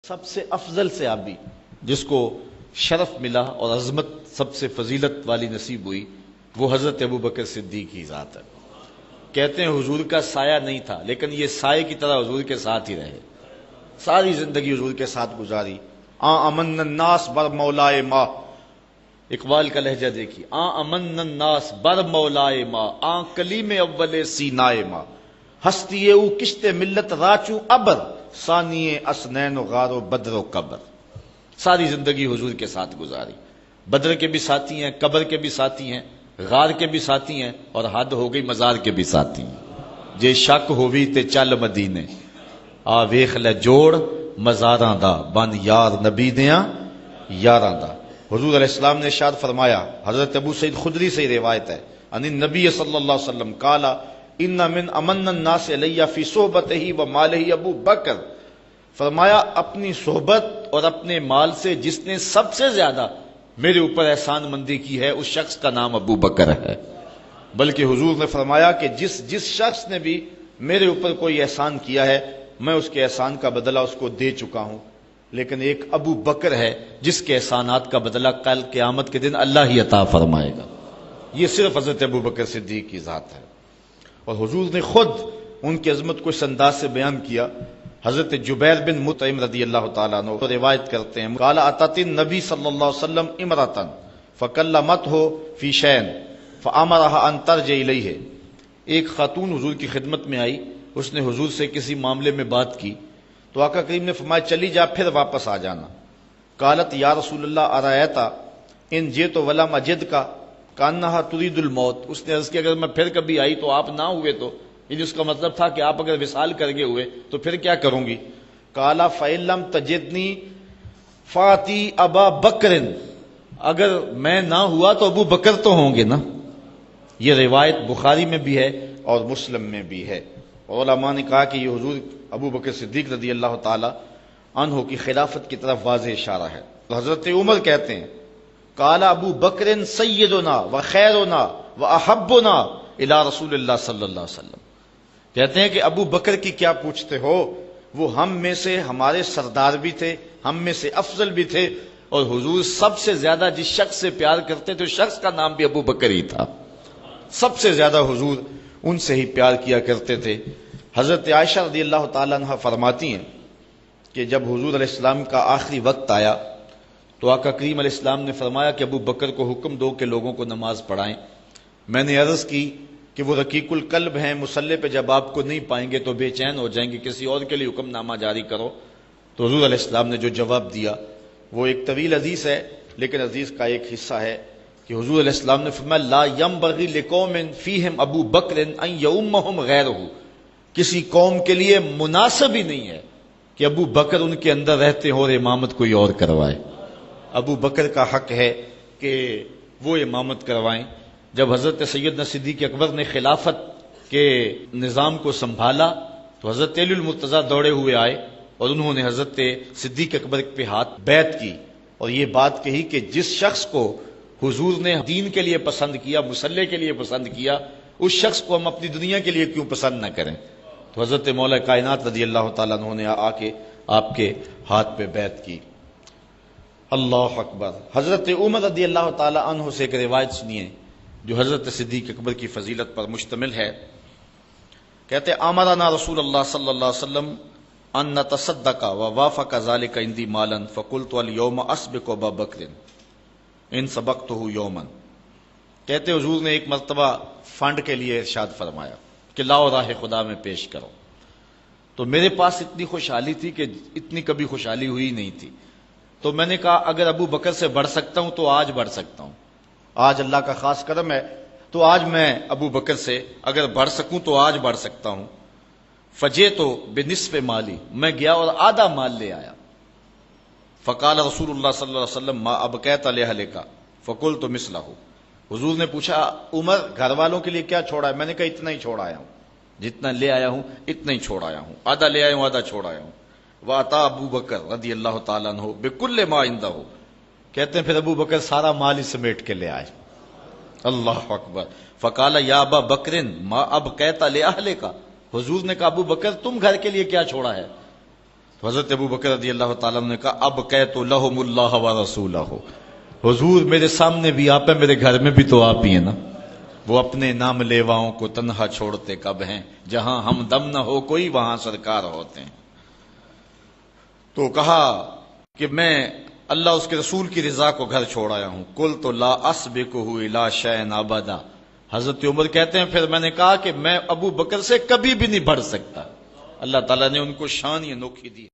سب سے افضل صحابی جس کو شرف ملا اور عظمت سب سے فضیلت والی نصیب ہوئی وہ حضرت ابو بکر صدیق کی ذات ہے۔ کہتے ہیں حضور کا سایہ نہیں تھا لیکن یہ سائے کی طرح حضور کے ساتھ ہی رہے، ساری زندگی حضور کے ساتھ گزاری۔ امن الناس بر مولائے ماں، اقبال کا لہجہ دیکھیے، امن الناس بر مولائے ماں، کلیم اول سینائے ماں، ہستی او کشت ملت راچو ابر، ثانی اسنین و غار و بدر و قبر۔ ساری زندگی حضور کے ساتھ گزاری، بدر کے بھی ساتھی ہیں، قبر کے بھی ساتھی ہیں، غار کے بھی ساتھی ہیں، اور حد ہو گئی مزار کے بھی ساتھی ہیں۔ جے شک ہووی تے چل مدینے، آ ویخ لے جوڑ مزاراں دا، بن یار نبی دیاں یاراں دا۔ حضور علیہ السلام نے ارشاد فرمایا، حضرت ابو سعید خدری سے روایت ہے، ان النبی صلی اللہ علیہ وسلم قال ان من امن الناس علی فی صحبتہ و مالہ ابو بکر، فرمایا اپنی صحبت اور اپنے مال سے جس نے سب سے زیادہ میرے اوپر احسان مندی کی ہے اس شخص کا نام ابو بکر ہے۔ بلکہ حضور نے فرمایا کہ جس شخص نے بھی میرے اوپر کوئی احسان کیا ہے میں اس کے احسان کا بدلہ اس کو دے چکا ہوں، لیکن ایک ابو بکر ہے جس کے احسانات کا بدلہ کل قیامت کے دن اللہ ہی عطا فرمائے گا۔ یہ صرف حضرت ابو بکر صدیق کی ذات ہے، اور حضور نے خود ان کی عظمت کو اس انداز سے بیان کیا۔ حضرت جبیر بن مطعم رضی اللہ تعالیٰ عنہ روایت کرتے ہیں، قال اتت النبی صلی اللہ علیہ وسلم امرأة فکلمتہ فی شیء فامرها ان ترجع الیہ۔ ایک خاتون حضور کی خدمت میں آئی، اس نے حضور سے کسی معاملے میں بات کی تو آقا کریم نے فرمایا چلی جا پھر واپس آ جانا۔ قالت یا رسول اللہ ارایت ان جئت ولم اجدک کانہا ترید الموت۔ اس نے عرض کیا اگر میں پھر کبھی آئی تو آپ نہ ہوئے تو، یعنی اس کا مطلب تھا کہ آپ اگر وصال کر گئے ہوئے تو پھر کیا کروں گی؟ قال فإن لم تجدنی فاتی ابا بکر، اگر میں نہ ہوا تو ابو بکر تو ہوں گے نا۔ یہ روایت بخاری میں بھی ہے اور مسلم میں بھی ہے۔ علماء نے کہا کہ یہ حضور ابو بکر صدیق رضی اللہ تعالی عنہ کی خلافت کی طرف واضح اشارہ ہے۔ حضرت عمر کہتے ہیں قال ابو بکر سیدنا و خیرنا و احبنا الی رسول اللہ صلی اللہ علیہ وسلم، کہتے ہیں کہ ابو بکر کی کیا پوچھتے ہو، وہ ہم میں سے ہمارے سردار بھی تھے، ہم میں سے افضل بھی تھے، اور حضور سب سے زیادہ جس شخص سے پیار کرتے تھے اس شخص کا نام بھی ابو بکر ہی تھا۔ سب سے زیادہ حضور ان سے ہی پیار کیا کرتے تھے۔ حضرت عائشہ رضی اللہ تعالیٰ عنہ فرماتی ہیں کہ جب حضور علیہ السلام کا آخری وقت آیا تو آقا کریم علیہ السلام نے فرمایا کہ ابو بکر کو حکم دو کہ لوگوں کو نماز پڑھائیں۔ میں نے عرض کی کہ وہ رقیق القلب ہیں، مصلی پہ جب آپ کو نہیں پائیں گے تو بے چین ہو جائیں گے، کسی اور کے لیے حکم نامہ جاری کرو۔ تو حضور علیہ السلام نے جو جواب دیا وہ ایک طویل حدیث ہے، لیکن حدیث کا ایک حصہ ہے کہ حضور علیہ السلام نے فرمایا لا ینبغی لقوم فیہم ابو بکر ان یؤمہم غیرہ، کسی قوم کے لیے مناسب ہی نہیں ہے کہ ابو بکر ان کے اندر رہتے ہو اور امامت کوئی اور کروائے۔ ابو بکر کا حق ہے کہ وہ امامت کروائیں۔ جب حضرت سیدنا صدیق اکبر نے خلافت کے نظام کو سنبھالا تو حضرت علی المرتضیٰ دوڑے ہوئے آئے اور انہوں نے حضرت صدیق اکبر پہ ہاتھ بیعت کی اور یہ بات کہی کہ جس شخص کو حضور نے دین کے لیے پسند کیا، مصلی کے لیے پسند کیا، اس شخص کو ہم اپنی دنیا کے لیے کیوں پسند نہ کریں۔ تو حضرت مولا کائنات رضی اللہ تعالیٰ عنہ نے آ کے آپ کے ہاتھ پہ بیعت کی۔ اللہ اکبر۔ حضرت عمر رضی اللہ تعالیٰ عنہ سے ایک روایت سنیے جو حضرت صدیق اکبر کی فضیلت پر مشتمل ہے۔ کہتے امرنا رسول اللہ صلی اللہ علیہ وسلم ان نتصدق ووافق ذلك عندي مالا فقلت اليوم اسبق ابا بکر ان سبقته یوما۔ کہتے حضور نے ایک مرتبہ فنڈ کے لیے ارشاد فرمایا کہ لاؤ راہ خدا میں پیش کرو، تو میرے پاس اتنی خوشحالی تھی کہ اتنی کبھی خوشحالی ہوئی نہیں تھی، تو میں نے کہا اگر ابو بکر سے بڑھ سکتا ہوں تو آج بڑھ سکتا ہوں، آج اللہ کا خاص کرم ہے تو آج میں ابو بکر سے اگر بڑھ سکوں تو آج بڑھ سکتا ہوں۔ فجے تو بنصف مالی، میں گیا اور آدھا مال لے آیا۔ فقال رسول اللہ صلی اللہ علیہ وسلم ما ابقیت لأہلک فقلت مثلہ، حضور نے پوچھا عمر گھر والوں کے لیے کیا چھوڑا ہے؟ میں نے کہا اتنا ہی چھوڑ آیا ہوں، جتنا لے آیا ہوں اتنا ہی چھوڑ آیا ہوں، آدھا لے آیا ہوں آدھا چھوڑ آیا ہوں۔ وَأَتَى ابو بکر رضی اللہ تعالیٰ عنہ بكل ما عنده، کہتے ہیں پھر ابو بکر سارا مال ہی سمیٹ کے لے آئے۔ اللہ اکبر۔ فقال یا ابا بکر ما ابقیت لأہلک، حضور نے کہا ابو بکر تم گھر کے لیے کیا چھوڑا ہے؟ حضرت ابو بکر رضی اللہ تعالیٰ عنہ نے کہا اب قیت لہم اللہ و رسولہ، حضور میرے سامنے بھی آپ ہیں، میرے گھر میں بھی تو آپ ہی ہیں نا، وہ اپنے نام لیواؤں کو تنہا چھوڑتے کب ہیں، جہاں ہم دم نہ ہو کوئی وہاں سرکار ہوتے ہیں۔ تو کہا کہ میں اللہ اس کے رسول کی رضا کو گھر چھوڑ آیا ہوں۔ قلت لا اسبقہ الی شیء ابدا، حضرت عمر کہتے ہیں پھر میں نے کہا کہ میں ابو بکر سے کبھی بھی نہیں بڑھ سکتا۔ اللہ تعالیٰ نے ان کو شان ہی انوکھی دی۔